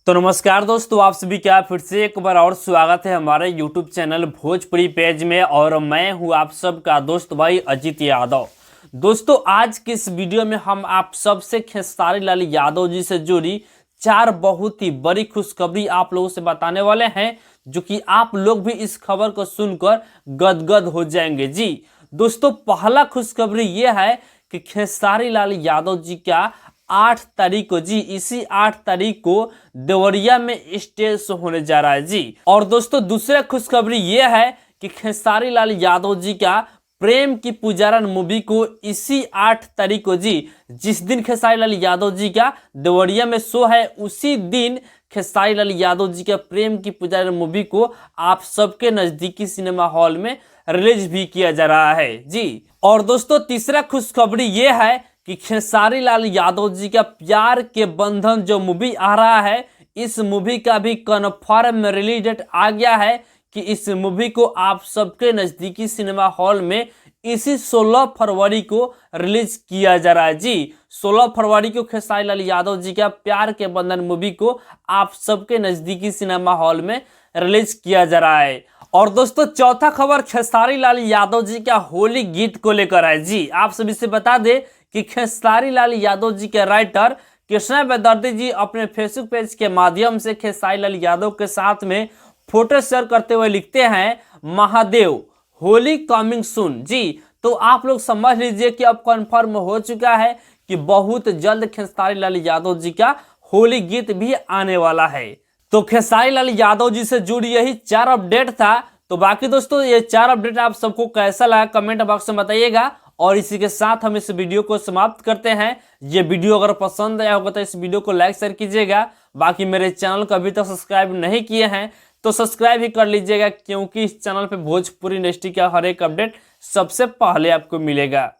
तो नमस्कार दोस्तों, आप सभी का फिर से एक बार और स्वागत है हमारे YouTube चैनल भोजपुरी पेज में। और मैं हूं आप सबका दोस्त भाई अजीत यादव। दोस्तों, आज के इस वीडियो में हम आप सबसे खेसारी लाल यादव जी से जुड़ी 4 बहुत ही बड़ी खुशखबरी आप लोगों से बताने वाले हैं, जो कि आप लोग भी इस खबर को सुनकर गदगद हो जाएंगे। जी दोस्तों, पहला खुशखबरी ये है कि खेसारी लाल यादव जी का 8 तारीख को, जी इसी 8 तारीख को देवरिया में स्टेज शो होने जा रहा है। जी और दोस्तों, दूसरा खुशखबरी ये है कि खेसारी लाल यादव जी का प्रेम की पुजारन मूवी को इसी 8 तारीख को, जी जिस दिन खेसारी लाल यादव जी का देवरिया में शो है, उसी दिन खेसारी लाल यादव जी का प्रेम की पुजारन मूवी को आप सबके नजदीकी सिनेमा हॉल में रिलीज भी किया जा रहा है। जी और दोस्तों, तीसरा खुशखबरी ये है कि खेसारी लाल यादव जी का प्यार के बंधन जो मूवी आ रहा है, इस मूवी का भी कन्फर्म रिलीज डेट आ गया है कि इस मूवी को आप सबके नजदीकी सिनेमा हॉल में इसी 16 फरवरी को रिलीज किया जा रहा है। जी 16 फरवरी को खेसारी लाल यादव जी का प्यार के बंधन मूवी को आप सबके नजदीकी सिनेमा हॉल में रिलीज किया जा रहा है। और दोस्तों, चौथा खबर खेसारी लाल यादव जी का होली गीत को लेकर है। जी आप सभी से बता दें कि खेसारी लाल यादव जी के राइटर कृष्णा बेदर्दी जी अपने फेसबुक पेज के माध्यम से खेसारी लाल यादव के साथ में फोटो शेयर करते हुए लिखते हैं, महादेव होली कमिंग सून। जी तो आप लोग समझ लीजिए कि अब कंफर्म हो चुका है कि बहुत जल्द खेसारी लाल यादव जी का होली गीत भी आने वाला है। तो खेसारी लाल यादव जी से जुड़ी यही 4 अपडेट था। तो बाकी दोस्तों, ये 4 अपडेट आप सबको कैसा लगा कमेंट बॉक्स में बताइएगा। और इसी के साथ हम इस वीडियो को समाप्त करते हैं। ये वीडियो अगर पसंद आया होगा तो इस वीडियो को लाइक शेयर कीजिएगा। बाकी मेरे चैनल को अभी तक सब्सक्राइब नहीं किए हैं तो सब्सक्राइब ही कर लीजिएगा, क्योंकि इस चैनल पे भोजपुरी इंडस्ट्री का हर एक अपडेट सबसे पहले आपको मिलेगा।